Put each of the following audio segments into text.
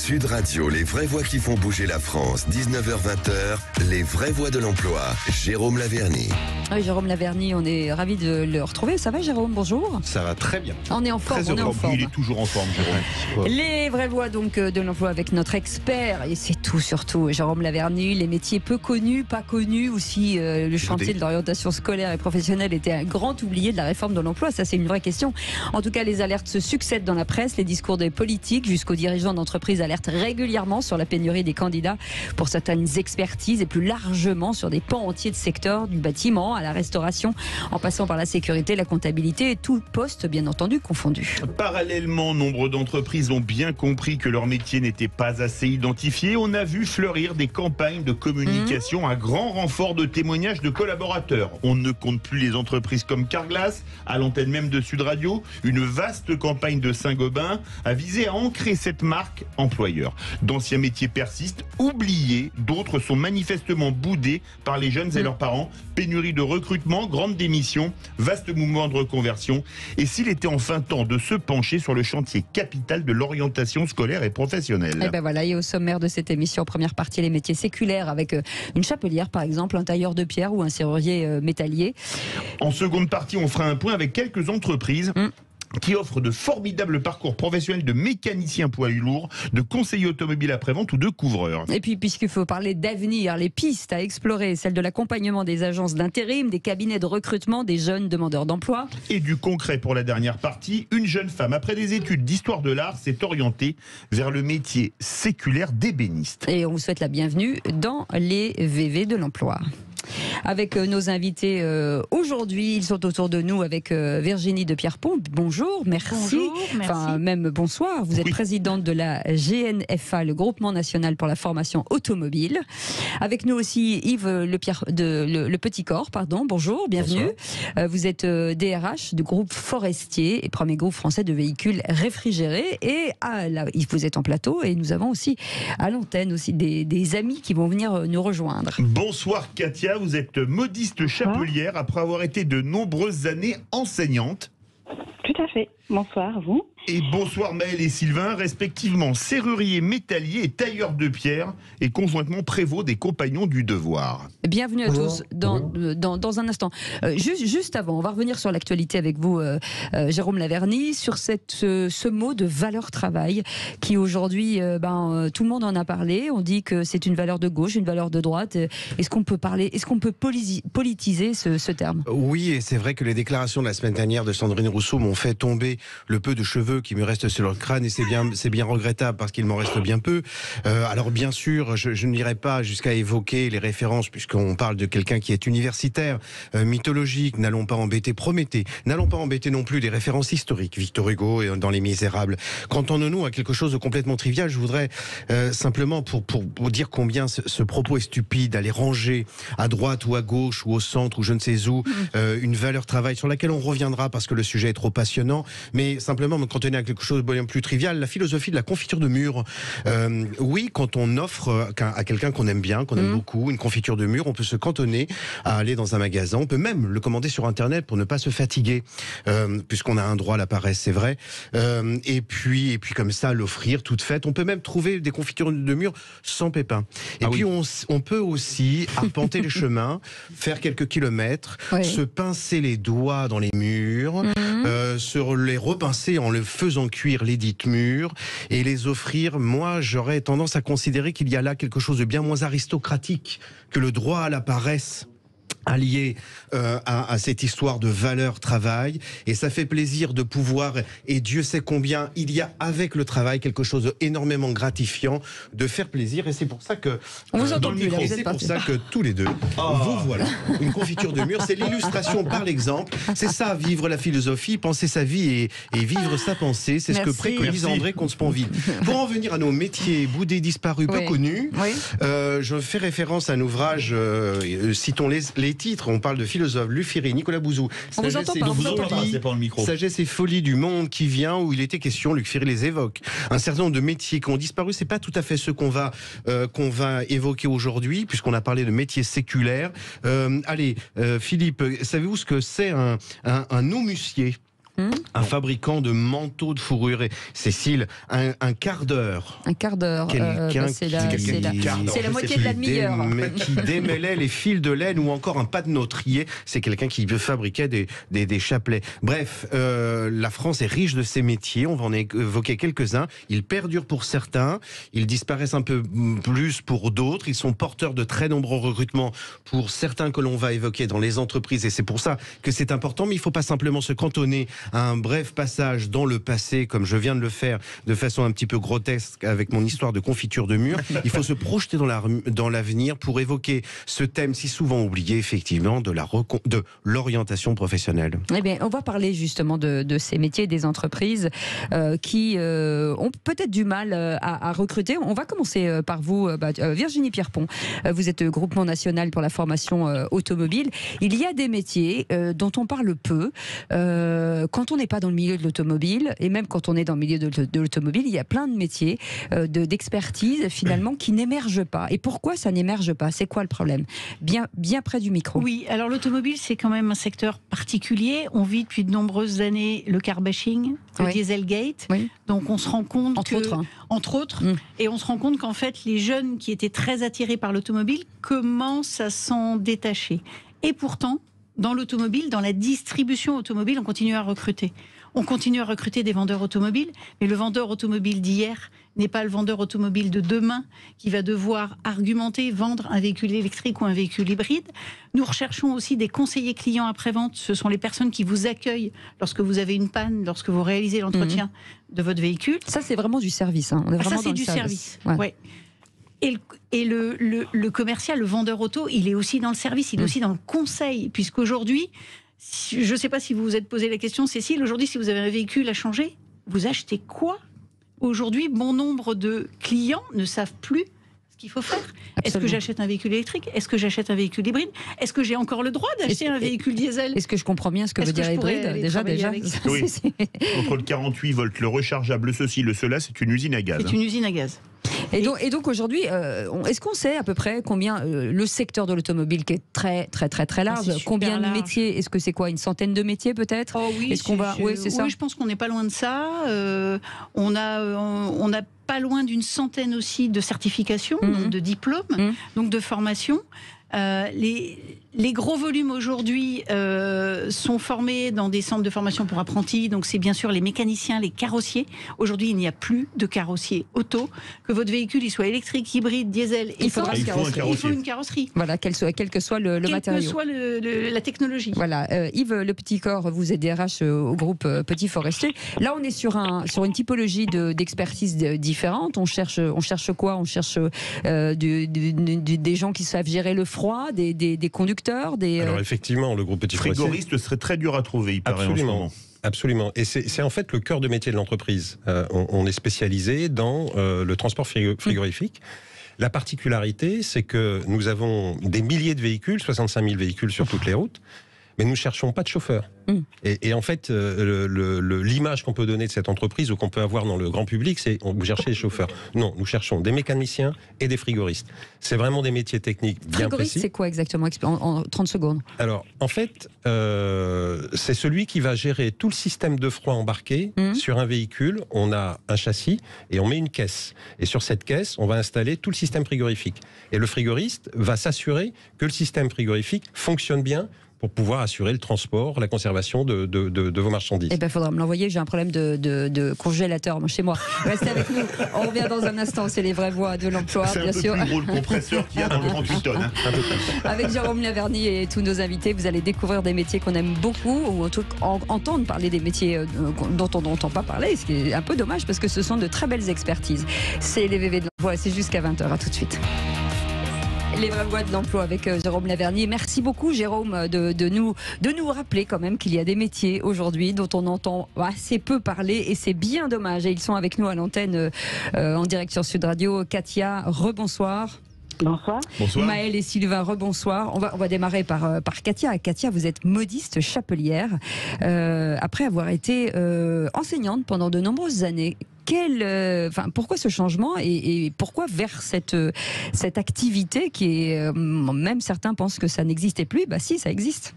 Sud Radio, les vraies voix qui font bouger la France, 19h-20h, les vraies voix de l'emploi. Jérôme Laverny. Oui, Jérôme Laverny, on est ravis de le retrouver. Ça va, Jérôme? Bonjour. Ça va très bien. On est en forme, Très on est en forme. Il est toujours en forme, Jérôme. Les vraies voix donc de l'emploi avec notre expert, et c'est tout surtout, Jérôme Laverny, les métiers peu connus, pas connus, aussi le chantier de l'orientation scolaire et professionnelle était un grand oublié de la réforme de l'emploi. Ça, c'est une vraie question. En tout cas, les alertes se succèdent dans la presse, les discours des politiques jusqu'aux dirigeants d'entreprises alertent régulièrement sur la pénurie des candidats pour certaines expertises et plus largement sur des pans entiers de secteurs, du bâtiment à la restauration, en passant par la sécurité, la comptabilité et tout poste, bien entendu, confondu. Parallèlement, nombre d'entreprises ont bien compris que leur métier n'était pas assez identifié. On a vu fleurir des campagnes de communication à grand renfort de témoignages de collaborateurs. On ne compte plus les entreprises comme Carglass, à l'antenne même de Sud Radio. Une vaste campagne de Saint-Gobain a visé à ancrer cette marque employeur. D'anciens métiers persistent, oubliés, d'autres sont manifestement boudés par les jeunes et leurs parents. Pénurie de recrutement, grande démission, vaste mouvement de reconversion. Et s'il était enfin temps de se pencher sur le chantier capital de l'orientation scolaire et professionnelle. Et ben voilà, et au sommaire de cette émission, première partie, les métiers séculaires avec une chapelière par exemple, un tailleur de pierre ou un serrurier métallier. En seconde partie, on fera un point avec quelques entreprises qui offrent de formidables parcours professionnels de mécaniciens poids lourds, de conseillers automobiles après-vente ou de couvreurs. Et puis, puisqu'il faut parler d'avenir, les pistes à explorer, celles de l'accompagnement des agences d'intérim, des cabinets de recrutement, des jeunes demandeurs d'emploi. Et du concret pour la dernière partie, une jeune femme, après des études d'histoire de l'art, s'est orientée vers le métier séculaire d'ébéniste. Et on vous souhaite la bienvenue dans les VV de l'emploi. Avec nos invités aujourd'hui, ils sont autour de nous avec Virginie de Pierrepont. Bonjour, merci. Bonjour, merci. Enfin, même bonsoir. Vous êtes présidente de la GNFA, le Groupement National pour la Formation Automobile. Avec nous aussi Yves le Petit Corps, pardon. Bonjour, bienvenue. Vous êtes DRH du groupe Forestier et premier groupe français de véhicules réfrigérés. Et là, vous êtes en plateau et nous avons aussi à l'antenne aussi des amis qui vont venir nous rejoindre. Bonsoir Katia, vous êtes modiste chapelière après avoir été de nombreuses années enseignante. Tout à fait. Bonsoir, vous. Et bonsoir Maël et Sylvain, respectivement serrurier, métallier et tailleur de pierre, et conjointement prévôt des compagnons du devoir. Bienvenue à tous dans un instant. Juste avant, on va revenir sur l'actualité avec vous, Jérôme Laverny, sur ce mot de valeur travail qui aujourd'hui, tout le monde en a parlé. On dit que c'est une valeur de gauche, une valeur de droite. Est-ce qu'on peut politiser ce terme? Oui, et c'est vrai que les déclarations de la semaine dernière de Sandrine Rousseau m'ont fait tomber le peu de cheveux qui me restent sur le crâne, et c'est bien regrettable parce qu'il m'en reste bien peu. Alors bien sûr, je n'irai pas jusqu'à évoquer les références puisqu'on parle de quelqu'un qui est universitaire, mythologique. N'allons pas embêter Prométhée, n'allons pas embêter non plus des références historiques, Victor Hugo et dans Les Misérables. Cantonnons-nous à quelque chose de complètement trivial. Je voudrais simplement pour dire combien ce propos est stupide, aller ranger à droite ou à gauche ou au centre ou je ne sais où une valeur travail sur laquelle on reviendra parce que le sujet est trop passionnant, mais simplement me cantonner à quelque chose de bien plus trivial, la philosophie de la confiture de mûre. Oui, quand on offre à quelqu'un qu'on aime bien, qu'on aime beaucoup, une confiture de mûre, on peut se cantonner à aller dans un magasin, on peut même le commander sur Internet pour ne pas se fatiguer, puisqu'on a un droit à la paresse, c'est vrai, et puis comme ça, l'offrir toute faite. On peut même trouver des confitures de mûre sans pépins. Et puis on peut aussi arpenter les chemins, faire quelques kilomètres, se pincer les doigts dans les mûres, se les repincer en le faisant cuire les dites mûres et les offrir. Moi, j'aurais tendance à considérer qu'il y a là quelque chose de bien moins aristocratique que le droit à la paresse allié à cette histoire de valeur travail, et ça fait plaisir de pouvoir, et Dieu sait combien il y a avec le travail quelque chose d'énormément gratifiant, de faire plaisir, et c'est pour ça que dans le micro, c'est pour ça que tous les deux vous voilà, une confiture de mûre, c'est l'illustration par l'exemple, c'est ça, vivre la philosophie, penser sa vie et vivre sa pensée, c'est ce que préconise André Comte-Sponville. Pour en venir à nos métiers boudés, disparus, peu connus, je fais référence à un ouvrage, citons les titres, on parle de philosophes, Lufiri, Nicolas Bouzou, Sagesse et folie du monde qui vient, où il était question, Luc Ferry les évoque, un certain nombre de métiers qui ont disparu. C'est pas tout à fait ceux qu'on va évoquer aujourd'hui, puisqu'on a parlé de métiers séculaires. Philippe, savez-vous ce que c'est un homussier? un fabricant de manteaux de fourrure. Cécile, un quart d'heure. Un quart d'heure. C'est la moitié de la demi-heure. Qui démêlait les fils de laine ou encore un panneautrier. C'est quelqu'un qui fabriquait des chapelets. Bref, la France est riche de ces métiers. On va en évoquer quelques-uns. Ils perdurent pour certains. Ils disparaissent un peu plus pour d'autres. Ils sont porteurs de très nombreux recrutements pour certains que l'on va évoquer dans les entreprises. Et c'est pour ça que c'est important. Mais il ne faut pas simplement se cantonner à un bref passage dans le passé, comme je viens de le faire de façon un petit peu grotesque avec mon histoire de confiture de mûre. Il faut se projeter dans l'avenir pour évoquer ce thème si souvent oublié, effectivement, de l'orientation professionnelle. Eh bien, on va parler justement de ces métiers des entreprises qui ont peut-être du mal à recruter. On va commencer par vous, Virginie Pierrepont. Vous êtes groupement national pour la formation automobile. Il y a des métiers dont on parle peu. Quand on n'est pas dans le milieu de l'automobile, et même quand on est dans le milieu de l'automobile, il y a plein de métiers d'expertise finalement qui n'émergent pas. Et pourquoi ça n'émerge pas? C'est quoi le problème? Bien près du micro. Oui, alors l'automobile, c'est quand même un secteur particulier. On vit depuis de nombreuses années le car bashing, le Dieselgate. Oui. Donc on se rend compte entre autres, et on se rend compte qu'en fait les jeunes qui étaient très attirés par l'automobile commencent à s'en détacher. Et pourtant, dans l'automobile, dans la distribution automobile, on continue à recruter. On continue à recruter des vendeurs automobiles, mais le vendeur automobile d'hier n'est pas le vendeur automobile de demain qui va devoir argumenter, vendre un véhicule électrique ou un véhicule hybride. Nous recherchons aussi des conseillers clients après-vente. Ce sont les personnes qui vous accueillent lorsque vous avez une panne, lorsque vous réalisez l'entretien de votre véhicule. Ça, c'est vraiment du service. On est vraiment ça, c'est du service. Ouais. Et le commercial, le vendeur auto, il est aussi dans le service, il est aussi dans le conseil, puisqu'aujourd'hui, je ne sais pas si vous vous êtes posé la question, Cécile, aujourd'hui, si vous avez un véhicule à changer, vous achetez quoi? Aujourd'hui, bon nombre de clients ne savent plus ce qu'il faut faire. Absolument. Est-ce que j'achète un véhicule électrique? Est-ce que j'achète un véhicule hybride? Est-ce que j'ai encore le droit d'acheter un véhicule diesel? Est-ce que je comprends bien ce que veut dire hybride? Déjà. Oui. Entre le 48 volts, le rechargeable, ceci, le cela, c'est une usine à gaz. C'est une usine à gaz. Et donc aujourd'hui, est-ce qu'on sait à peu près combien le secteur de l'automobile, qui est très très très très large, combien de métiers? Est-ce que c'est quoi, une centaine de métiers peut-être? Oui, est-ce qu'on va... c'est ça. Oui, je pense qu'on n'est pas loin de ça. On a pas loin d'une centaine aussi de certifications, donc de diplômes, donc de formations. Les gros volumes aujourd'hui sont formés dans des centres de formation pour apprentis, donc c'est bien sûr les mécaniciens, les carrossiers. Aujourd'hui, il n'y a plus de carrossiers auto. Que votre véhicule il soit électrique, hybride, diesel, il faut une carrosserie. Voilà, quel que soit le matériau. Quelle que soit la technologie. Voilà, Yves Le Petit Corps, vous êtes DRH au groupe Petit Forestier. Là, on est sur une typologie d'expertise différente. On cherche quoi? On cherche des gens qui savent gérer le froid, des conducteurs. Alors effectivement, le groupe Petit Forestier... Frigoriste serait très dur à trouver, il paraît. Absolument. Absolument. Et c'est en fait le cœur de métier de l'entreprise. On est spécialisé dans le transport frigorifique. La particularité, c'est que nous avons des milliers de véhicules, 65 000 véhicules sur toutes les routes, mais nous ne cherchons pas de chauffeurs. Et en fait, l'image qu'on peut donner de cette entreprise ou qu'on peut avoir dans le grand public, c'est vous cherchez des chauffeurs. Non, nous cherchons des mécaniciens et des frigoristes. C'est vraiment des métiers techniques bien précis. Frigoriste, c'est quoi exactement en 30 secondes? Alors, en fait, c'est celui qui va gérer tout le système de froid embarqué sur un véhicule. On a un châssis et on met une caisse. Et sur cette caisse, on va installer tout le système frigorifique. Et le frigoriste va s'assurer que le système frigorifique fonctionne bien pour pouvoir assurer le transport, la conservation de vos marchandises. Eh bien, il faudra me l'envoyer, j'ai un problème de congélateur chez moi. Restez avec nous, on revient dans un instant, c'est les vraies voix de l'emploi, bien sûr. C'est un peu plus gros le compresseur qu'il y a dans le 38 tonnes. Avec Jérôme Laverny et tous nos invités, vous allez découvrir des métiers qu'on aime beaucoup, ou entendre parler des métiers dont on n'entend pas parler, ce qui est un peu dommage parce que ce sont de très belles expertises. C'est les VV de l'emploi, c'est jusqu'à 20h, à tout de suite. Les vraies voix de l'emploi avec Jérôme Laverny. Merci beaucoup Jérôme de nous rappeler quand même qu'il y a des métiers aujourd'hui dont on entend assez peu parler et c'est bien dommage. Et ils sont avec nous à l'antenne en direct sur Sud Radio. Katia, rebonsoir. Bonsoir. Bonsoir. Maëlle et Sylvain, rebonsoir. On va démarrer par Katia. Katia, vous êtes modiste chapelière après avoir été enseignante pendant de nombreuses années. Pourquoi ce changement et pourquoi vers cette activité qui est, même certains pensent que ça n'existait plus, si ça existe.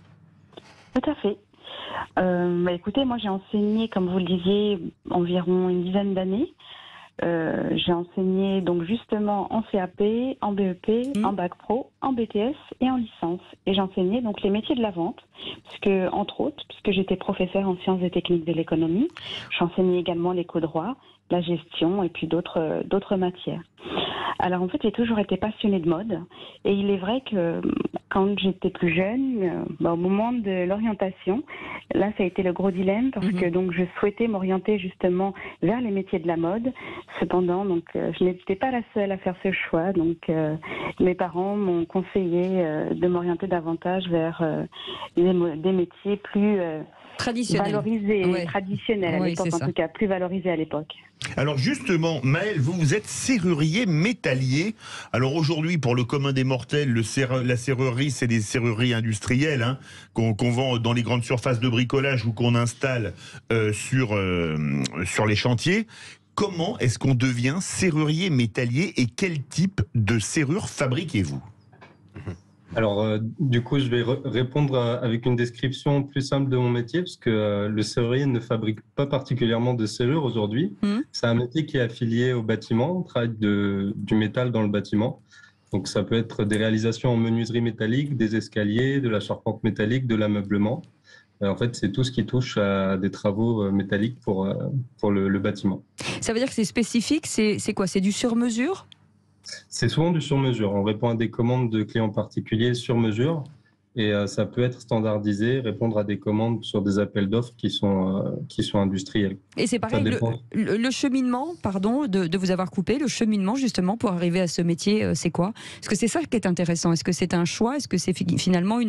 Tout à fait. Écoutez, moi j'ai enseigné, comme vous le disiez, environ une dizaine d'années. J'ai enseigné donc justement en CAP, en BEP, en Bac Pro, en BTS et en licence. Et j'enseignais donc les métiers de la vente, entre autres, puisque j'étais professeure en sciences et techniques de l'économie. J'enseignais également l'éco-droit, la gestion et puis d'autres matières. Alors en fait, j'ai toujours été passionnée de mode et il est vrai que quand j'étais plus jeune, au moment de l'orientation, là ça a été le gros dilemme parce que donc je souhaitais m'orienter justement vers les métiers de la mode. Cependant, donc je n'étais pas la seule à faire ce choix. Donc mes parents m'ont conseillé de m'orienter davantage vers des métiers plus valorisés, traditionnels à l'époque, en tout cas plus valorisés à l'époque. Alors justement, Maëlle, vous êtes serrurier métallier. Alors aujourd'hui, pour le commun des mortels, la serrurerie, c'est des serrureries industrielles qu'on vend dans les grandes surfaces de bricolage ou qu'on installe sur les chantiers. Comment est-ce qu'on devient serrurier métallier et quel type de serrure fabriquez-vous ? Alors, du coup, je vais répondre avec une description plus simple de mon métier, parce que le serrurier ne fabrique pas particulièrement de serrure aujourd'hui. C'est un métier qui est affilié au bâtiment, on travaille du métal dans le bâtiment. Donc, ça peut être des réalisations en menuiserie métallique, des escaliers, de la charpente métallique, de l'ameublement. En fait, c'est tout ce qui touche à des travaux métalliques pour le bâtiment. Ça veut dire que c'est spécifique, c'est quoi? C'est du sur-mesure? C'est souvent du sur-mesure. On répond à des commandes de clients particuliers sur mesure et ça peut être standardisé, répondre à des commandes sur des appels d'offres qui sont industriels. Et c'est pareil, le cheminement, pardon de vous avoir coupé, le cheminement justement pour arriver à ce métier, c'est quoi? Est-ce que c'est ça qui est intéressant? Est-ce que c'est un choix? Est-ce que c'est finalement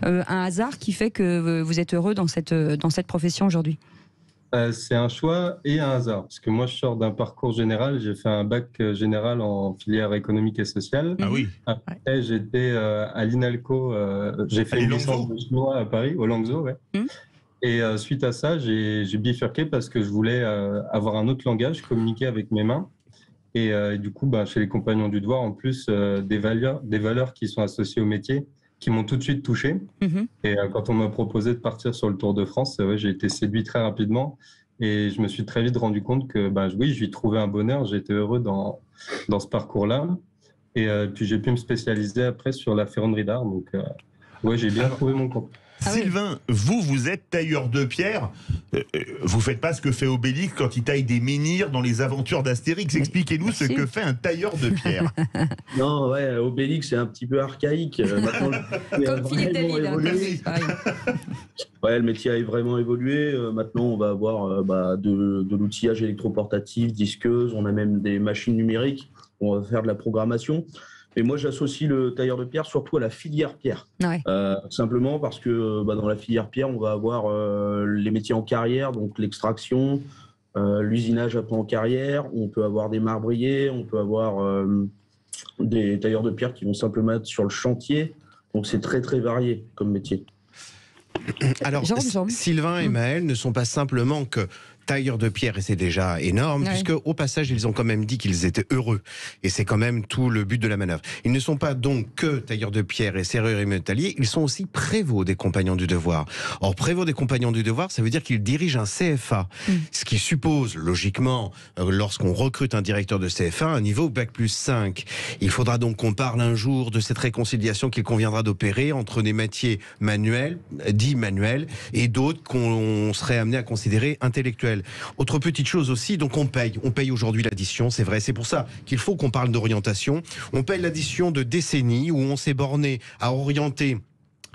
un hasard qui fait que vous êtes heureux dans cette profession aujourd'hui? C'est un choix et un hasard, parce que moi je sors d'un parcours général, j'ai fait un bac général en filière économique et sociale. Ah oui. Après j'étais à l'INALCO, j'ai fait une licence de chinois à Paris, au Langzhou, ouais. Et suite à ça, j'ai bifurqué parce que je voulais avoir un autre langage, communiquer avec mes mains. Et du coup, chez les Compagnons du Devoir, en plus des valeurs qui sont associées au métier, qui m'ont tout de suite touché. Et quand on m'a proposé de partir sur le Tour de France, j'ai été séduit très rapidement et je me suis très vite rendu compte que oui, je lui trouvais un bonheur, j'étais heureux dans ce parcours-là. Et puis j'ai pu me spécialiser après sur la ferronnerie d'art. Donc j'ai bien trouvé mon compte. Sylvain, vous êtes tailleur de pierre. Vous faites pas ce que fait Obélix quand il taille des menhirs dans les aventures d'Astérix. Expliquez-nous ce que fait un tailleur de pierre. Non, Obélix, c'est un petit peu archaïque. Comme Philippe David. Le métier a vraiment évolué. Maintenant, on va avoir de l'outillage électroportatif, disqueuse. On a même des machines numériques. On va faire de la programmation. Et moi, j'associe le tailleur de pierre surtout à la filière pierre. Ouais. Simplement parce que dans la filière pierre, on va avoir les métiers en carrière, donc l'extraction, l'usinage après en carrière. On peut avoir des marbriers, on peut avoir des tailleurs de pierre qui vont simplement être sur le chantier. Donc, c'est très, très varié comme métier. Alors, Sylvain et Maëlle ne sont pas simplement que tailleurs de pierre, et c'est déjà énorme, puisque au passage, ils ont quand même dit qu'ils étaient heureux. Et c'est quand même tout le but de la manœuvre. Ils ne sont pas donc que tailleurs de pierre et serruriers métalliers, ils sont aussi prévôts des Compagnons du Devoir. Or, prévôt des Compagnons du Devoir, ça veut dire qu'ils dirigent un CFA. Ce qui suppose, logiquement, lorsqu'on recrute un directeur de CFA, un niveau Bac+5. Il faudra donc qu'on parle un jour de cette réconciliation qu'il conviendra d'opérer entre des métiers manuels, dits manuels, et d'autres qu'on serait amené à considérer intellectuels. Autre petite chose aussi, donc on paye aujourd'hui l'addition, c'est vrai, c'est pour ça qu'il faut qu'on parle d'orientation. On paye l'addition de décennies où on s'est borné à orienter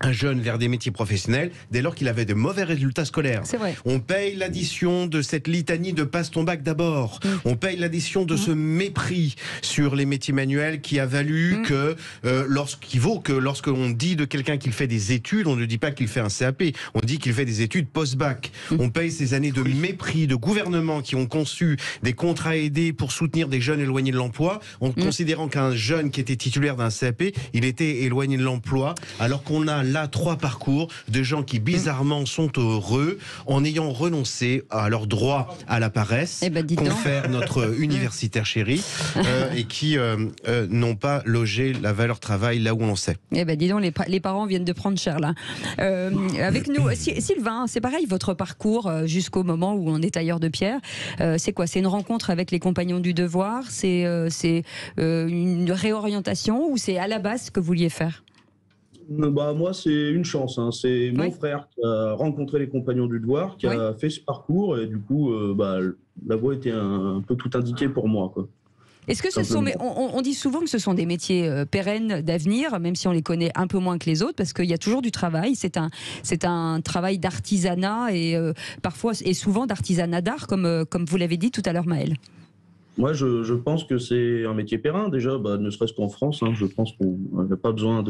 un jeune vers des métiers professionnels dès lors qu'il avait de mauvais résultats scolaires. C'est vrai. On paye l'addition de cette litanie de passe ton bac d'abord. On paye l'addition de ce mépris sur les métiers manuels qui a valu que lorsqu'on dit de quelqu'un qu'il fait des études, on ne dit pas qu'il fait un CAP, on dit qu'il fait des études post-bac. On paye ces années de mépris de gouvernements qui ont conçu des contrats aidés pour soutenir des jeunes éloignés de l'emploi, en considérant qu'un jeune qui était titulaire d'un CAP, il était éloigné de l'emploi, alors qu'on a là 3 parcours de gens qui bizarrement sont heureux en ayant renoncé à leur droit à la paresse, confère notre universitaire chéri, et qui n'ont pas logé la valeur travail là où on sait. Eh ben dis donc, les parents viennent de prendre cher là. Avec nous, Sylvain, c'est pareil, votre parcours jusqu'au moment où on est tailleur de pierre, c'est quoi? C'est une rencontre avec les compagnons du devoir? C'est une réorientation, ou c'est à la base ce que vous vouliez faire? Moi, c'est une chance. Hein. C'est mon frère qui a rencontré les compagnons du devoir, qui a fait ce parcours, et du coup, la voie était un peu tout indiquée pour moi, quoi. Est-ce que on dit souvent que ce sont des métiers pérennes d'avenir, même si on les connaît un peu moins que les autres, parce qu'il y a toujours du travail. C'est un travail d'artisanat et parfois et souvent d'artisanat d'art, comme vous l'avez dit tout à l'heure, Maël. Moi, je pense que c'est un métier périn, déjà, ne serait-ce qu'en France. Hein, je pense qu'on n'a pas besoin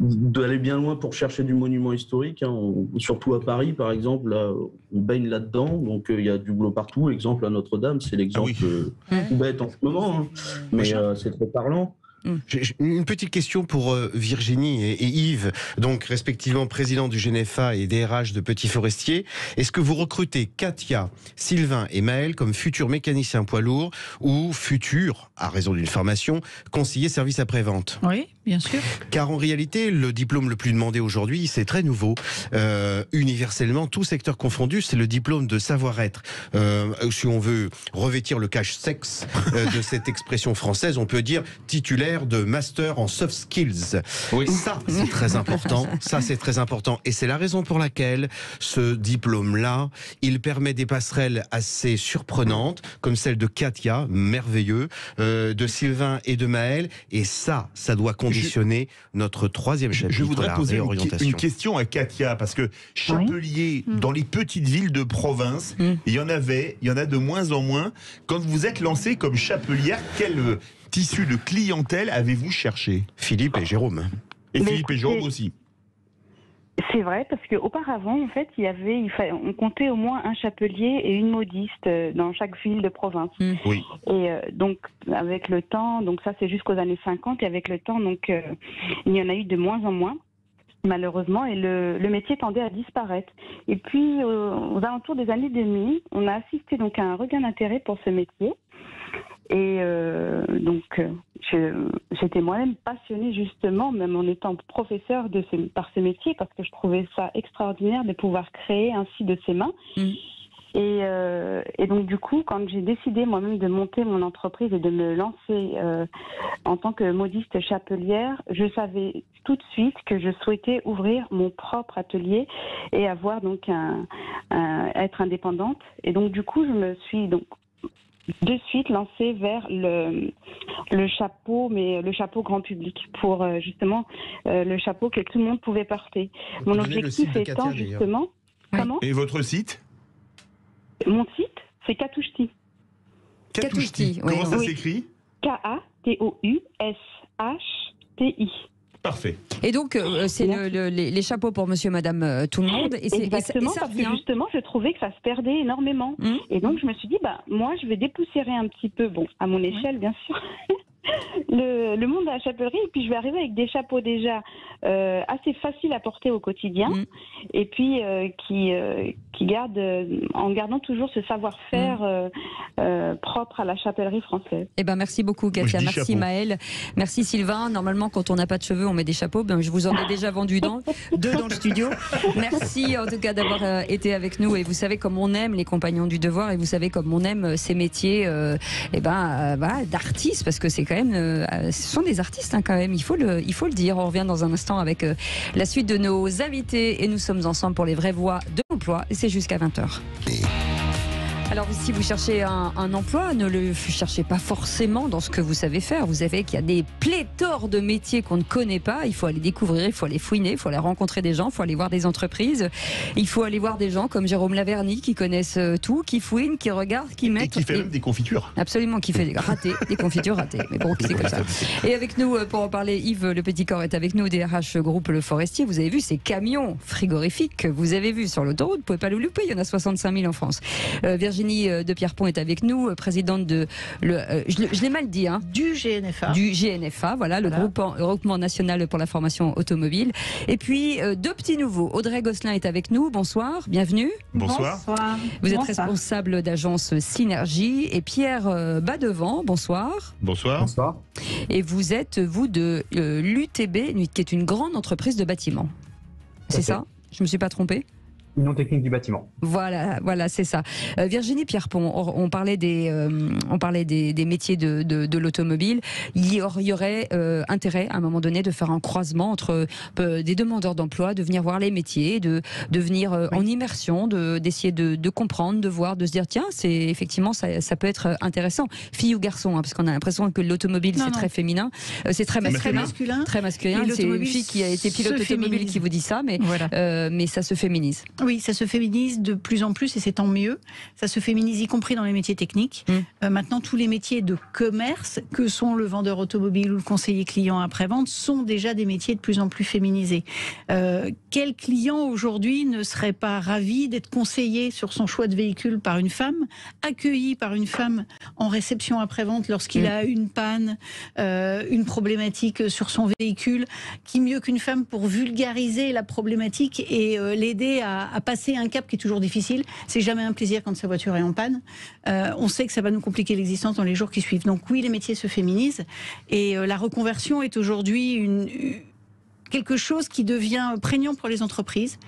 d'aller bien loin pour chercher du monument historique. Hein. Surtout à Paris, par exemple, là, on baigne là-dedans. Donc, il y a du boulot partout. Exemple à Notre-Dame, c'est l'exemple tout bête en ce moment. Hein. Mais c'est très parlant. J'ai une petite question pour Virginie et Yves, donc respectivement président du GNFA et DRH de Petit Forestier. Est-ce que vous recrutez Katia, Sylvain et Maël comme futurs mécaniciens poids lourds ou futurs, à raison d'une formation, conseillers service après-vente? Oui, bien sûr. Car en réalité, le diplôme le plus demandé aujourd'hui, c'est très nouveau. Universellement, tout secteur confondu, c'est le diplôme de savoir-être. Si on veut revêtir le cache-sexe de cette expression française, on peut dire titulaire de master en soft skills. Oui. Ça, c'est très important. Ça, c'est très important. Et c'est la raison pour laquelle ce diplôme-là, il permet des passerelles assez surprenantes, comme celle de Katia, merveilleux, de Sylvain et de Maël. Et ça doit conditionner notre troisième chapitre. Je voudrais poser une question à Katia, parce que chapelier, dans les petites villes de province, il y en a de moins en moins. Quand vous êtes lancée comme chapelière, quel tissu de clientèle avez-vous cherché? Philippe et Jérôme. Et Philippe et Jérôme aussi. C'est vrai, parce qu'auparavant, en fait, on comptait au moins un chapelier et une modiste dans chaque ville de province. Oui. Et donc, avec le temps, donc ça c'est jusqu'aux années 50, et avec le temps, donc il y en a eu de moins en moins, malheureusement, et le métier tendait à disparaître. Et puis, aux alentours des années 2000, on a assisté donc à un regain d'intérêt pour ce métier. Et donc, j'étais moi-même passionnée justement, même en étant professeure par ce métier, parce que je trouvais ça extraordinaire de pouvoir créer ainsi de ses mains. Et donc du coup, quand j'ai décidé moi-même de monter mon entreprise et de me lancer en tant que modiste chapelière, je savais tout de suite que je souhaitais ouvrir mon propre atelier et avoir donc être indépendante. Et donc du coup, je me suis donc de suite lancée vers le chapeau, mais le chapeau grand public, pour justement le chapeau que tout le monde pouvait porter. Mon objectif étant justement... Comment ? Et votre site ? Mon site, c'est Katouchti. Katouchti. Comment ça s'écrit ? Katoushti. Parfait. Et donc, c'est les chapeaux pour monsieur, madame, tout le monde. Et exactement, parce que justement, je trouvais que ça se perdait énormément. Et donc, je me suis dit, moi, je vais dépoussiérer un petit peu, à mon échelle, bien sûr, le monde de la chapellerie, et puis je vais arriver avec des chapeaux déjà assez faciles à porter au quotidien, et puis qui gardent, en gardant toujours ce savoir-faire propre à la chapellerie française. Eh ben, merci beaucoup Katia, merci Maël, merci Sylvain. Normalement, quand on n'a pas de cheveux, on met des chapeaux. Je vous en ai déjà vendu deux dans le studio. Merci en tout cas d'avoir été avec nous, et vous savez comme on aime les compagnons du devoir, et vous savez comme on aime ces métiers d'artistes, parce que c'est quand même, ce sont des artistes quand même, il faut le dire. On revient dans un instant avec la suite de nos invités, et nous sommes ensemble pour les vraies voix de l'emploi, et c'est jusqu'à 20h. Alors si vous cherchez un emploi, ne le cherchez pas forcément dans ce que vous savez faire. Vous savez qu'il y a des pléthores de métiers qu'on ne connaît pas. Il faut aller découvrir, il faut aller fouiner, il faut aller rencontrer des gens, il faut aller voir des entreprises. Il faut aller voir des gens comme Jérôme Laverny qui connaissent tout, qui fouinent, qui regardent, qui mettent... Et qui fait même des confitures. Absolument, qui fait des confitures ratées. Mais bon, c'est comme ça. Et avec nous, pour en parler, Yves Le Petit Corps est avec nous, DRH Groupe Le Forestier. Vous avez vu ces camions frigorifiques que vous avez vus sur l'autoroute, vous ne pouvez pas le louper, il y en a 65 000 en France. Virginie Virginie de Pierrepont est avec nous, présidente de je l'ai mal dit, du GNFA. Du GNFA, voilà, le groupement national pour la formation automobile. Et puis deux petits nouveaux. Audrey Gosselin est avec nous. Bonsoir, bienvenue. Bonsoir. Vous êtes responsable d'agence Synergie. Et Pierre Badevant, bonsoir. Bonsoir. Et vous êtes, vous, de l'UTB, qui est une grande entreprise de bâtiment. C'est ça? Je ne me suis pas trompée? Union technique du bâtiment. Voilà, c'est ça. Virginie Pierrepont, on parlait des métiers de l'automobile. Il y aurait intérêt à un moment donné de faire un croisement entre des demandeurs d'emploi, de venir voir les métiers, de venir en immersion, d'essayer de comprendre, de voir, de se dire tiens, effectivement ça peut être intéressant. Fille ou garçon, parce qu'on a l'impression que l'automobile c'est très féminin, c'est très masculin. Très masculin. C'est une fille qui a été pilote automobile qui vous dit ça, mais ça se féminise. Oui, ça se féminise de plus en plus et c'est tant mieux. Ça se féminise y compris dans les métiers techniques. Maintenant, tous les métiers de commerce, que sont le vendeur automobile ou le conseiller client après-vente, sont déjà des métiers de plus en plus féminisés. Quel client aujourd'hui ne serait pas ravi d'être conseillé sur son choix de véhicule par une femme, accueilli par une femme en réception après-vente lorsqu'il a une panne, une problématique sur son véhicule, qui mieux qu'une femme pour vulgariser la problématique et l'aider à passer un cap qui est toujours difficile. C'est jamais un plaisir quand sa voiture est en panne. On sait que ça va nous compliquer l'existence dans les jours qui suivent. Donc oui, les métiers se féminisent et la reconversion est aujourd'hui quelque chose qui devient prégnant pour les entreprises.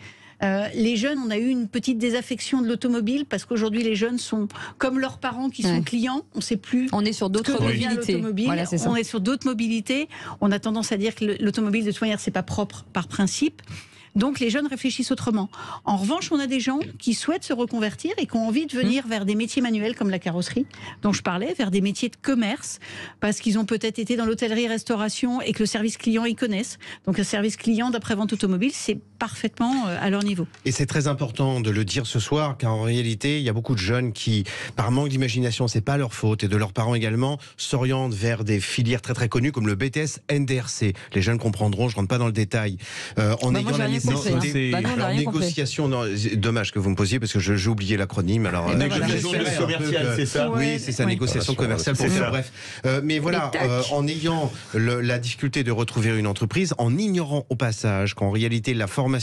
Les jeunes, on a eu une petite désaffection de l'automobile parce qu'aujourd'hui les jeunes sont comme leurs parents qui sont clients. On ne sait plus. On est sur d'autres mobilités. Voilà, on est sur d'autres mobilités. On a tendance à dire que l'automobile de toute manière c'est pas propre par principe. Donc les jeunes réfléchissent autrement. En revanche, on a des gens qui souhaitent se reconvertir et qui ont envie de venir vers des métiers manuels comme la carrosserie, dont je parlais, vers des métiers de commerce, parce qu'ils ont peut-être été dans l'hôtellerie-restauration et que le service client, ils connaissent. Donc le service client d'après-vente automobile, c'est parfaitement à leur niveau. Et c'est très important de le dire ce soir, car en réalité, il y a beaucoup de jeunes qui, par manque d'imagination, c'est pas leur faute, et de leurs parents également, s'orientent vers des filières très très connues comme le BTS NDRC. Les jeunes comprendront, je rentre pas dans le détail. En ayant la négociation, dommage que vous me posiez parce que j'ai oublié l'acronyme. Alors négociation commerciale, c'est ça. Oui, c'est ça, négociation commerciale pour faire bref. Mais voilà, en ayant la difficulté de retrouver une entreprise, en ignorant au passage qu'en réalité la formation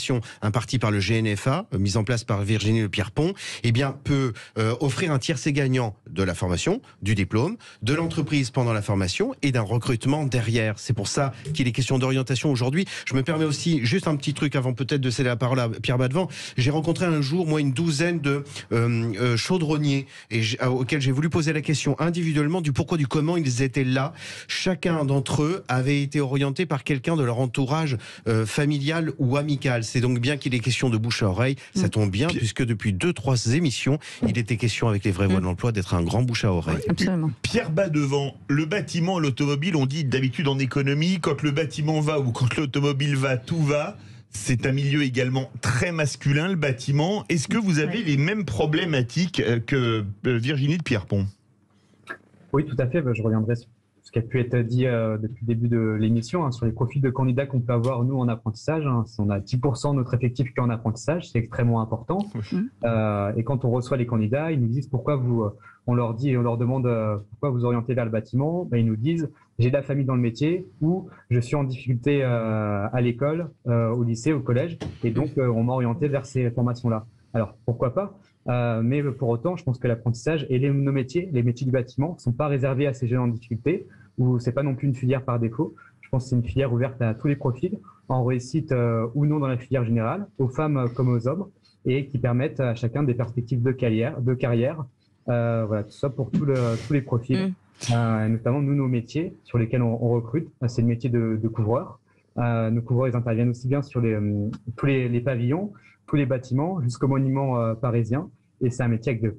impartie par le GNFA, mise en place par Virginie de Pierrepont, eh bien peut offrir un tiercé gagnant de la formation, du diplôme, de l'entreprise pendant la formation et d'un recrutement derrière. C'est pour ça qu'il est question d'orientation aujourd'hui. Je me permets aussi juste un petit truc avant peut-être de céder la parole à Pierre Badevant. J'ai rencontré un jour, moi, une douzaine de chaudronniers auxquels j'ai voulu poser la question individuellement du pourquoi, du comment ils étaient là. Chacun d'entre eux avait été orienté par quelqu'un de leur entourage familial ou amical. C'est donc bien qu'il est question de bouche à oreille. Ça tombe bien puisque depuis 2-3 émissions, il était question avec les vraies voix de l'emploi d'être un grand bouche à oreille. Absolument. Pierre Badevant, le bâtiment, l'automobile, on dit d'habitude en économie, quand le bâtiment va ou quand l'automobile va, tout va. C'est un milieu également très masculin, le bâtiment. Est-ce que vous avez les mêmes problématiques que Virginie de Pierrepont? Oui, tout à fait. Je reviendrai sur ce qui a pu être dit depuis le début de l'émission, sur les profils de candidats qu'on peut avoir, nous, en apprentissage. Si on a 10% de notre effectif qui est en apprentissage, c'est extrêmement important. Et quand on reçoit les candidats, ils nous disent pourquoi on leur demande pourquoi vous orientez vers le bâtiment. Ils nous disent j'ai de la famille dans le métier ou je suis en difficulté à l'école, au lycée, au collège, et donc on m'a orienté vers ces formations-là. Alors pourquoi pas, mais pour autant, je pense que l'apprentissage et nos métiers, les métiers du bâtiment, ne sont pas réservés à ces jeunes en difficulté, ou c'est pas non plus une filière par défaut. Je pense que c'est une filière ouverte à tous les profils, en réussite ou non dans la filière générale, aux femmes comme aux hommes, et qui permettent à chacun des perspectives de carrière. Voilà, tout ça pour tous les profils. Notamment nous, nos métiers sur lesquels on recrute, c'est le métier de couvreur. Nos couvreurs, ils interviennent aussi bien sur tous les pavillons, tous les bâtiments, jusqu'aux monuments parisiens. Et c'est un métier avec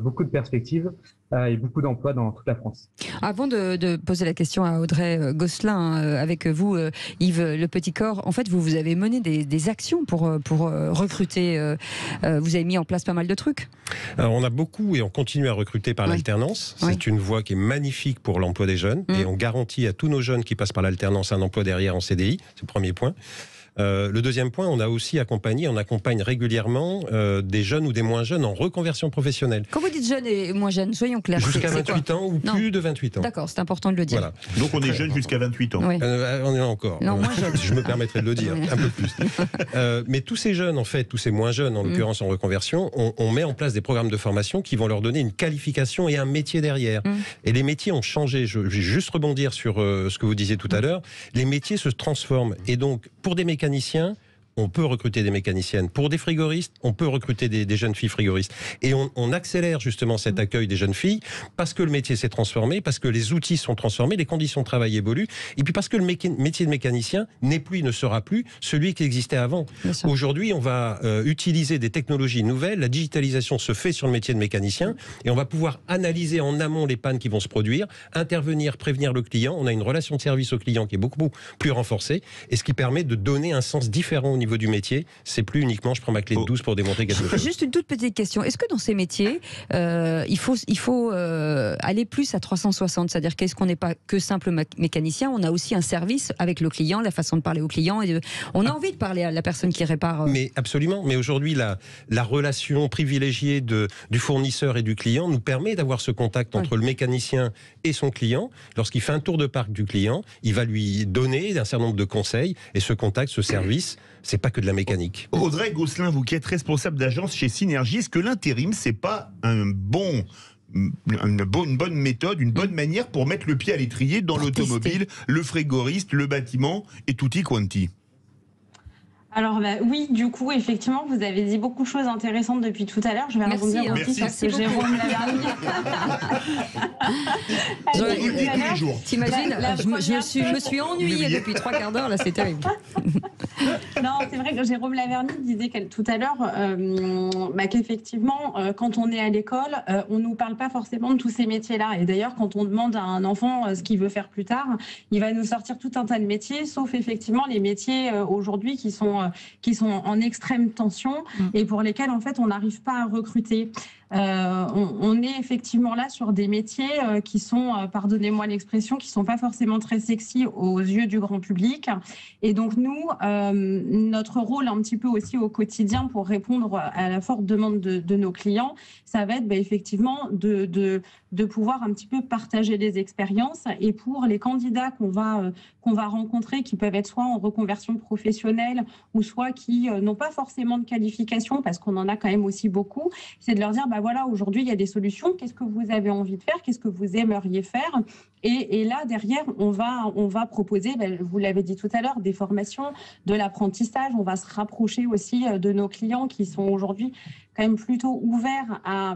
beaucoup de perspectives et beaucoup d'emplois dans toute la France. Avant de poser la question à Audrey Gosselin, avec vous, Yves Le Petit Corps, en fait, vous avez mené des actions pour recruter. Vous avez mis en place pas mal de trucs. Alors, on a beaucoup et on continue à recruter par l'alternance. C'est une voie qui est magnifique pour l'emploi des jeunes et on garantit à tous nos jeunes qui passent par l'alternance un emploi derrière en CDI. C'est le premier point. Le deuxième point, on accompagne régulièrement des jeunes ou des moins jeunes en reconversion professionnelle. Quand vous dites jeunes et moins jeunes, soyons clairs. Jusqu'à 28 ans ou plus de 28 ans. D'accord, c'est important de le dire. Voilà. Donc on est jeune jusqu'à 28 ans. Oui. On est encore. Non, moins jeune. Je me permettrai de le dire, un peu plus. Mais tous ces jeunes, en fait, tous ces moins jeunes, en l'occurrence en reconversion, on met en place des programmes de formation qui vont leur donner une qualification et un métier derrière. Et les métiers ont changé. Je vais juste rebondir sur ce que vous disiez tout à l'heure. Les métiers se transforment. Et donc, pour des mécaniciens, on peut recruter des mécaniciennes. Pour des frigoristes, on peut recruter des jeunes filles frigoristes. Et on accélère justement cet accueil des jeunes filles parce que le métier s'est transformé, parce que les outils sont transformés, les conditions de travail évoluent, et puis parce que le métier de mécanicien n'est plus, ne sera plus celui qui existait avant. Aujourd'hui, on va utiliser des technologies nouvelles, la digitalisation se fait sur le métier de mécanicien, et on va pouvoir analyser en amont les pannes qui vont se produire, intervenir, prévenir le client. On a une relation de service au client qui est beaucoup plus renforcée, et ce qui permet de donner un sens différent au niveau du métier. C'est plus uniquement je prends ma clé de 12 pour démonter quelque chose. Juste une toute petite question. Est-ce que dans ces métiers, il faut aller plus à 360, c'est-à-dire qu'est-ce qu'on n'est pas que simple mécanicien, on a aussi un service avec le client, la façon de parler au client, et on a envie de parler à la personne qui répare. Mais absolument. Mais aujourd'hui, la relation privilégiée du fournisseur et du client nous permet d'avoir ce contact entre le mécanicien et son client. Lorsqu'il fait un tour de parc du client, il va lui donner un certain nombre de conseils, et ce contact, ce service, c'est pas que de la mécanique. Audrey Gosselin, vous qui êtes responsable d'agence chez Synergie, est-ce que l'intérim, c'est pas une bonne méthode, une bonne manière pour mettre le pied à l'étrier dans l'automobile, le frigoriste, le bâtiment et tutti quanti? Alors oui, du coup, effectivement, vous avez dit beaucoup de choses intéressantes depuis tout à l'heure. Je vais rebondir aussi parce que Jérôme Lavernier. T'imagines, je me suis ennuyée depuis 3 quarts d'heure, là, c'est terrible. Non, c'est vrai que Jérôme Lavernier disait tout à l'heure qu'effectivement, quand on est à l'école, on ne nous parle pas forcément de tous ces métiers-là. Et d'ailleurs, quand on demande à un enfant ce qu'il veut faire plus tard, il va nous sortir tout un tas de métiers, sauf effectivement les métiers aujourd'hui qui sont en extrême tension et pour lesquels en fait on n'arrive pas à recruter. On est effectivement là sur des métiers qui sont, pardonnez-moi l'expression, qui sont pas forcément très sexy aux yeux du grand public. Et donc nous, notre rôle un petit peu aussi au quotidien pour répondre à la forte demande de nos clients, ça va être effectivement de pouvoir un petit peu partager les expériences. Et pour les candidats qu'on va rencontrer, qui peuvent être soit en reconversion professionnelle ou soit qui n'ont pas forcément de qualification, parce qu'on en a quand même aussi beaucoup, c'est de leur dire voilà, aujourd'hui il y a des solutions, qu'est-ce que vous avez envie de faire, qu'est-ce que vous aimeriez faire, et là derrière on va proposer, vous l'avez dit tout à l'heure, des formations, de l'apprentissage. On va se rapprocher aussi de nos clients qui sont aujourd'hui quand même plutôt ouverts à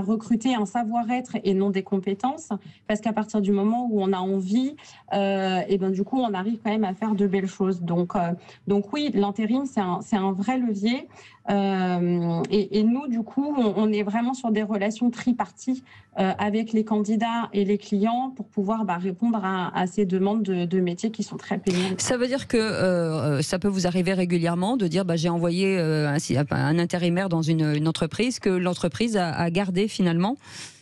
recruter un savoir-être et non des compétences, parce qu'à partir du moment où on a envie, du coup on arrive quand même à faire de belles choses. Donc oui, l'intérim c'est un vrai levier. Et nous, du coup, on est vraiment sur des relations triparties avec les candidats et les clients pour pouvoir répondre à ces demandes de métiers qui sont très pénibles. Ça veut dire que ça peut vous arriver régulièrement de dire j'ai envoyé un intérimaire dans une entreprise que l'entreprise a gardé finalement.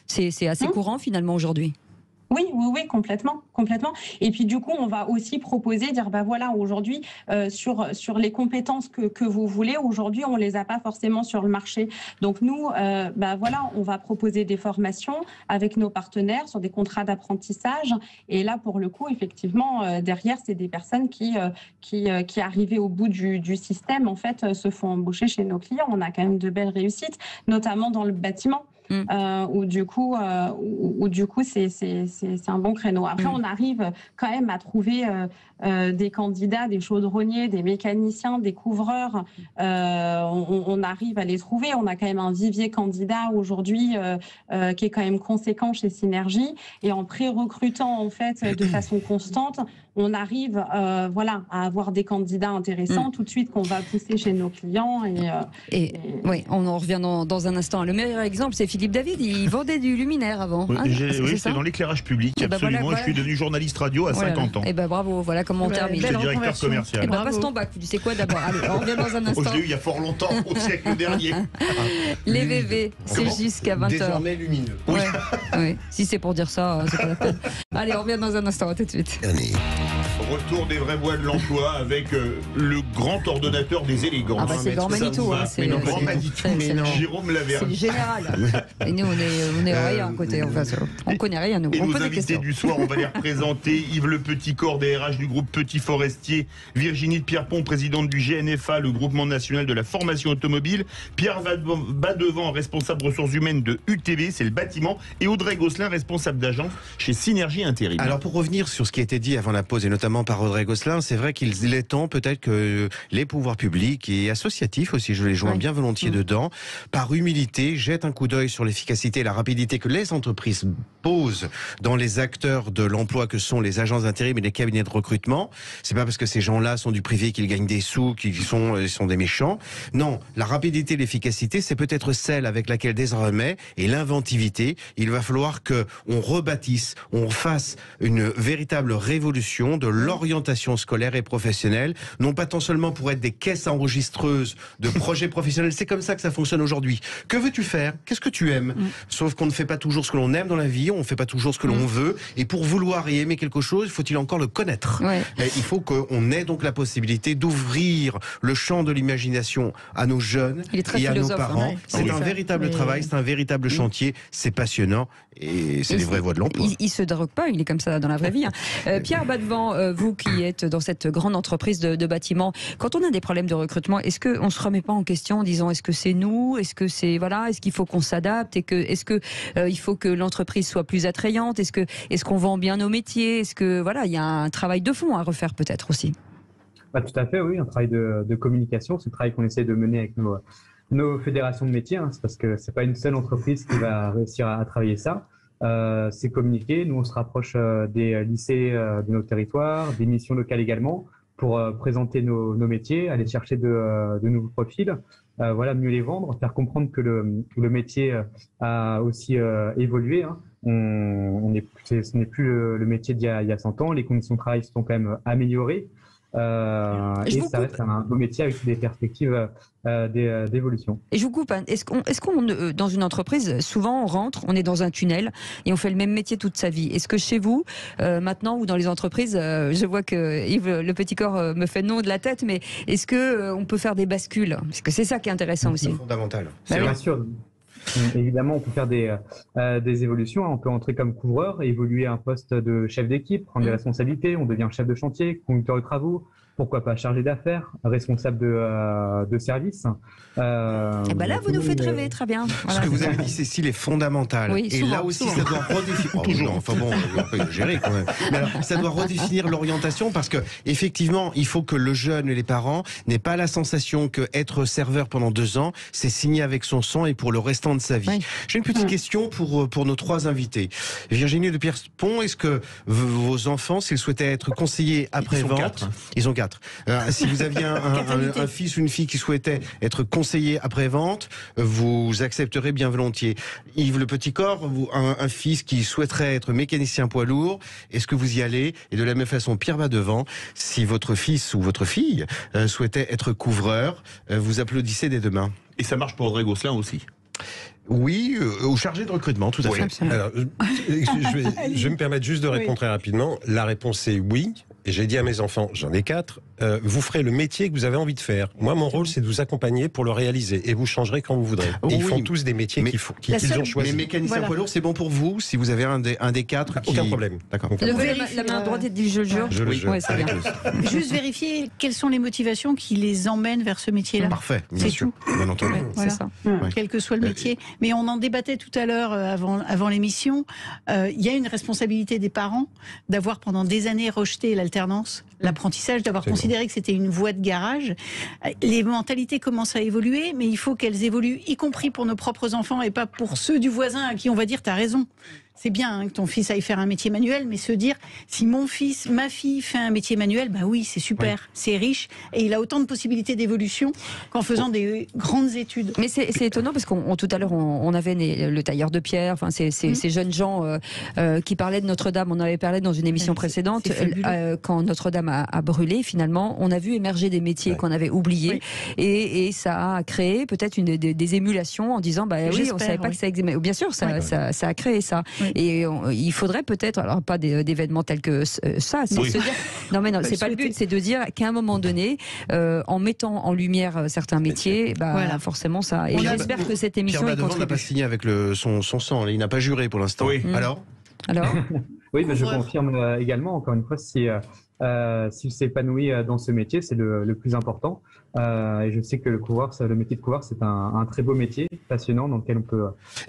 C'est assez courant finalement aujourd'hui. Oui, complètement. Et puis du coup, on va aussi proposer, dire voilà, aujourd'hui, sur les compétences que vous voulez, aujourd'hui, on les a pas forcément sur le marché. Donc nous, voilà, on va proposer des formations avec nos partenaires sur des contrats d'apprentissage. Et là, pour le coup, effectivement, derrière, c'est des personnes qui arrivées au bout du système, en fait, se font embaucher chez nos clients. On a quand même de belles réussites, notamment dans le bâtiment. Où du coup c'est un bon créneau. Après on arrive quand même à trouver des candidats, des chaudronniers, des mécaniciens, des couvreurs. On arrive à les trouver. On a quand même un vivier candidat aujourd'hui qui est quand même conséquent chez Synergie, et en pré-recrutant en fait de façon constante, on arrive à avoir des candidats intéressants tout de suite qu'on va pousser chez nos clients. Oui, on en revient dans un instant. Le meilleur exemple, c'est Philippe David, il vendait du luminaire avant. Oui, hein, c'est dans l'éclairage public, absolument. Voilà. Je suis devenu journaliste radio à 50 ans. Et bravo, voilà comment on termine. J'étais directeur commercial. Passe ton bac, tu sais quoi d'abord. Allez, on revient dans un instant. Je l'ai eu il y a fort longtemps, au siècle dernier. Les VV, c'est jusqu'à 20h. Désormais lumineux. Oui. Si c'est pour dire ça, c'est pas la peine. Allez, on revient dans un instant, à tout de suite. Retour des vraies voix de l'emploi avec le grand ordonnateur des élégances. Ah bah c'est Grand Manitou. Mais non, Grand Manitou, Jérôme Lavergne. C'est le général. Et nous, on est rien à côté. Enfin, on connaît rien, nous. Et on nos pose des invités questions. du soir, on va les représenter. Yves Le Petit-Corps, DRH du groupe Petit Forestier. Virginie de Pierrepont, présidente du GNFA, le groupement national de la formation automobile. Pierre Badevant, responsable ressources humaines de UTB, c'est le bâtiment. Et Audrey Gosselin, responsable d'agence chez Synergie Intérim. Alors pour revenir sur ce qui a été dit avant la pause, et notamment par Audrey Gosselin, c'est vrai qu'il est temps peut-être que les pouvoirs publics et associatifs aussi, je les joins bien volontiers dedans, par humilité, jettent un coup d'œil sur l'efficacité et la rapidité que les entreprises posent dans les acteurs de l'emploi que sont les agences d'intérim et les cabinets de recrutement. C'est pas parce que ces gens-là sont du privé qu'ils gagnent des sous, qu'ils sont des méchants. Non, la rapidité et l'efficacité, c'est peut-être celle avec laquelle désormais, et l'inventivité, il va falloir que on rebâtisse, on fasse une véritable révolution de l'orientation scolaire et professionnelle, non pas tant seulement pour être des caisses enregistreuses de projets professionnels, c'est comme ça que ça fonctionne aujourd'hui. Que veux-tu faire? Qu'est-ce que tu aimes? Sauf qu'on ne fait pas toujours ce que l'on aime dans la vie, on ne fait pas toujours ce que l'on veut, et pour vouloir et aimer quelque chose, faut-il encore le connaître. Il faut qu'on ait donc la possibilité d'ouvrir le champ de l'imagination à nos jeunes et à nos parents. C'est un véritable travail, c'est un véritable chantier, c'est passionnant, et c'est les vraies voies de l'emploi. Il se drogue pas, il est comme ça dans la vraie vie. Pierre Badevant, vous qui êtes dans cette grande entreprise de bâtiment, quand on a des problèmes de recrutement, est-ce qu'on ne se remet pas en question en disant est-ce que c'est nous, est-ce que c'est est-ce qu'il faut qu'on s'adapte, est-ce que il faut que l'entreprise soit plus attrayante, est-ce qu'on vend bien nos métiers, est-ce que il y a un travail de fond à refaire peut-être aussi. Tout à fait, oui, un travail de communication, c'est le travail qu'on essaie de mener avec nos fédérations de métiers. C'est parce que c'est pas une seule entreprise qui va réussir à travailler ça. C'est communiquer. Nous, on se rapproche des lycées de nos territoires, des missions locales également, pour présenter nos métiers, aller chercher de nouveaux profils, mieux les vendre, faire comprendre que le métier a aussi évolué. Ce n'est plus le métier d'il y a 100 ans. Les conditions de travail se sont quand même améliorées. Et ça reste un beau métier avec des perspectives d'évolution. Et je vous coupe, est-ce qu'on dans une entreprise, souvent on rentre, on est dans un tunnel et on fait le même métier toute sa vie. Est-ce que chez vous, maintenant, ou dans les entreprises, je vois que Yves Le Petit-Corps me fait non de la tête, mais est-ce qu'on peut faire des bascules? Parce que c'est ça qui est intéressant aussi. C'est fondamental. C'est bien sûr. Évidemment, on peut faire des évolutions. On peut entrer comme couvreur, évoluer à un poste de chef d'équipe, prendre des responsabilités. On devient chef de chantier, conducteur de travaux. Pourquoi pas chargé d'affaires, responsable de service. Là, vous nous faites rêver, très bien. Ce que vous avez dit, Cécile, est fondamental. Oui, et souvent, là aussi, ça doit redéfinir. Toujours. Enfin bon, on peut gérer quand même. Mais alors, ça doit redéfinir l'orientation parce que, effectivement, il faut que le jeune et les parents n'aient pas la sensation que être serveur pendant 2 ans, c'est signer avec son sang et pour le restant de sa vie. J'ai une petite question pour nos 3 invités. Virginie de Pierrepont, est-ce que vos enfants, s'ils souhaitaient être conseillers après-vente, ils ont 4. Si vous aviez un fils ou une fille qui souhaitait être conseiller après-vente, vous accepterez bien volontiers. Yves Le Petit-Corps, un fils qui souhaiterait être mécanicien poids lourd, est-ce que vous y allez? Et de la même façon, Pierre Badevant, si votre fils ou votre fille souhaitait être couvreur, vous applaudissez dès demain. Et ça marche pour Audrey Gosselin aussi. Oui, ou chargé de recrutement, tout à fait. Alors, je vais me permettre juste de répondre très rapidement. La réponse est oui. Et j'ai dit à mes enfants, j'en ai 4, vous ferez le métier que vous avez envie de faire. Moi, mon rôle, c'est de vous accompagner pour le réaliser. Et vous changerez quand vous voudrez. Et ils font tous des métiers qu'ils ont choisis. Mais mécanicien poids lourd, c'est bon pour vous si vous avez un des 4 Aucun problème. D'accord. Levez la main droite et dit je le jure. Je le jure. Ouais, c'est bien. Juste vérifier quelles sont les motivations qui les emmènent vers ce métier-là. Parfait, bien sûr. Bien entendu. Voilà. C'est ça. Quel que soit le métier. Mais on en débattait tout à l'heure avant l'émission. Il y a une responsabilité des parents d'avoir pendant des années rejeté l'alternance, l'apprentissage, d'avoir considéré que c'était une voie de garage. Les mentalités commencent à évoluer, mais il faut qu'elles évoluent, y compris pour nos propres enfants et pas pour ceux du voisin à qui on va dire t'as raison. c'est bien que ton fils aille faire un métier manuel, mais se dire, si mon fils, ma fille fait un métier manuel, bah oui, c'est super, c'est riche, et il a autant de possibilités d'évolution qu'en faisant des grandes études. Mais c'est étonnant parce qu'on tout à l'heure on avait le tailleur de pierre, enfin ces jeunes gens qui parlaient de Notre-Dame. On avait parlé dans une émission précédente quand Notre-Dame a brûlé. Finalement, on a vu émerger des métiers qu'on avait oubliés et ça a créé peut-être des émulations en disant bah oui, on savait pas que ça existait. Bien sûr, ça a créé ça. Et il faudrait peut-être, alors pas d'événements tels que ça, c'est se dire non mais non, c'est pas le but, c'est de dire qu'à un moment donné, en mettant en lumière certains métiers, forcément ça. Et j'espère que cette émission Pierre Badevant n'a pas signé avec son sang, il n'a pas juré pour l'instant. Alors oui, je confirme également, encore une fois, s'il s'épanouit dans ce métier, c'est le plus important. Et je sais que le métier de coureur, c'est un très beau métier, passionnant, dans lequel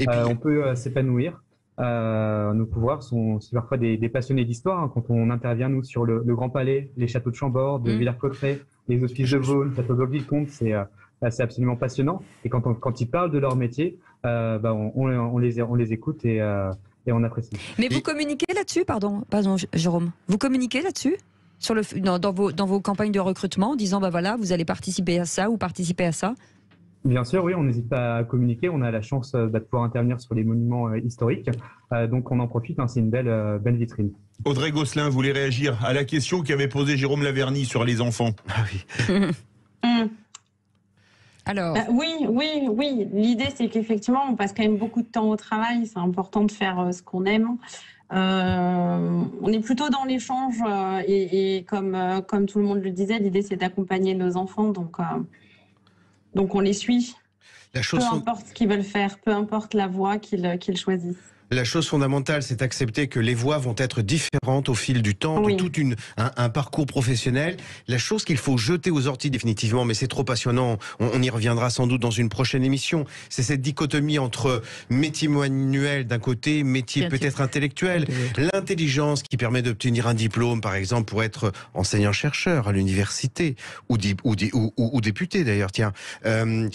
on peut s'épanouir. Nos coureurs sont parfois des passionnés d'histoire. Hein, quand on intervient, nous, sur le Grand Palais, les châteaux de Chambord, de Villers-Cotterêts, les hospices de Vaulnes, château d'Auville-Comte, c'est absolument passionnant. Et quand ils parlent de leur métier, on les écoute et on apprécie. Mais vous communiquez là-dessus, pardon, Jérôme, vous communiquez là-dessus dans vos campagnes de recrutement en disant vous allez participer à ça ou participer à ça? Bien sûr, oui, on n'hésite pas à communiquer. On a la chance de pouvoir intervenir sur les monuments historiques. Donc, on en profite. C'est une belle vitrine. Audrey Gosselin voulait réagir à la question qu'avait posée Jérôme Laverny sur les enfants. Ah oui. Alors... oui. L'idée, c'est qu'effectivement, on passe quand même beaucoup de temps au travail. C'est important de faire ce qu'on aime. On est plutôt dans l'échange et comme tout le monde le disait, l'idée, c'est d'accompagner nos enfants. Donc on les suit, peu importe ce qu'ils veulent faire, peu importe la voie qu'ils choisissent. La chose fondamentale, c'est d'accepter que les voies vont être différentes au fil du temps, de tout un parcours professionnel. La chose qu'il faut jeter aux orties définitivement, mais c'est trop passionnant, on y reviendra sans doute dans une prochaine émission, c'est cette dichotomie entre métier manuel d'un côté, métier peut-être intellectuel. L'intelligence qui permet d'obtenir un diplôme, par exemple, pour être enseignant-chercheur à l'université, ou député d'ailleurs, tiens. Ne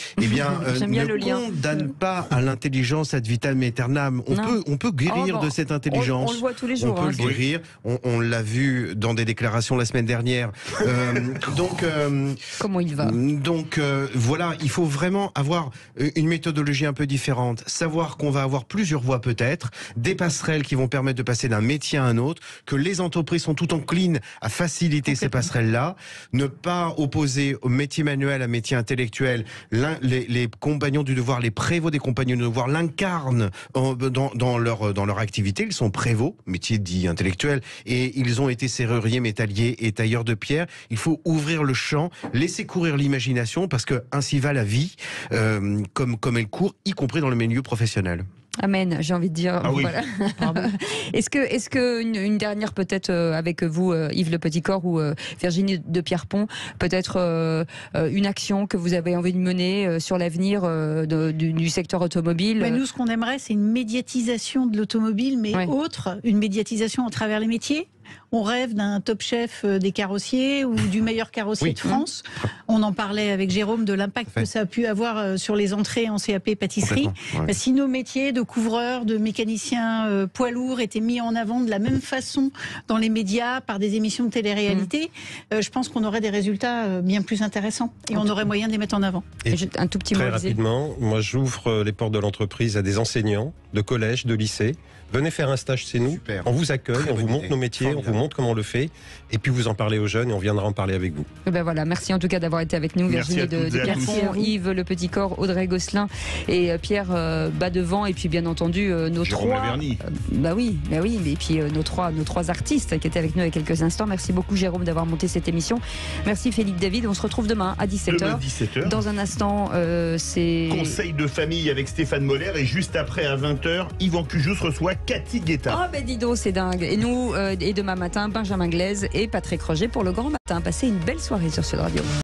condamne pas à l'intelligence ad vitam aeternam. On peut guérir de cette intelligence. On le voit tous les jours. On peut le guérir. On l'a vu dans des déclarations la semaine dernière. Comment il va? Voilà, il faut vraiment avoir une méthodologie un peu différente. Savoir qu'on va avoir plusieurs voies peut-être, des passerelles qui vont permettre de passer d'un métier à un autre, que les entreprises sont tout enclines à faciliter ces passerelles-là, ne pas opposer au métier manuel à métier intellectuel. Les compagnons du devoir, les prévôts des compagnons du devoir l'incarnent dans leur activité. Ils sont prévôts, métier dit intellectuel, et ils ont été serruriers, métalliers et tailleurs de pierre. Il faut ouvrir le champ, laisser courir l'imagination, parce que ainsi va la vie, comme elle court, y compris dans le milieu professionnel. Amen, j'ai envie de dire. Ah oui. Voilà. Est-ce que une dernière peut-être avec vous, Yves Le Petit-Corps ou Virginie de Pierrepont, peut-être une action que vous avez envie de mener sur l'avenir du secteur automobile? Nous, ce qu'on aimerait, c'est une médiatisation de l'automobile, mais une médiatisation à travers les métiers. On rêve d'un top chef des carrossiers ou du meilleur carrossier de France. On en parlait avec Jérôme de l'impact que ça a pu avoir sur les entrées en CAP pâtisserie. Si nos métiers de couvreurs, de mécaniciens poids lourds étaient mis en avant de la même façon dans les médias par des émissions de télé-réalité, je pense qu'on aurait des résultats bien plus intéressants et on aurait moyen de les mettre en avant. Et un tout petit mot. Très rapidement, moi j'ouvre les portes de l'entreprise à des enseignants de collège, de lycée. Venez faire un stage chez nous, on vous accueille, on vous montre nos métiers, on vous montre comment on le fait, et puis vous en parlez aux jeunes et on viendra en parler avec vous. Voilà, merci en tout cas d'avoir été avec nous, Virginie de Pierrepont, Yves Le Petit-Corps, Audrey Gosselin et Pierre Badevant, et puis bien entendu nos Jérôme trois. Laverny. Et puis nos trois artistes qui étaient avec nous il y a quelques instants. Merci beaucoup Jérôme d'avoir monté cette émission. Merci Félix David, on se retrouve demain à 17h. Dans un instant, c'est Conseil de famille avec Stéphane Moller, et juste après à 20h, Yvan Cujous reçoit Cathy Guetta. Oh dis donc, c'est dingue. Et nous, et demain matin, Benjamin Glaise et Patrick Roger pour le grand matin. Passez une belle soirée sur Sud Radio.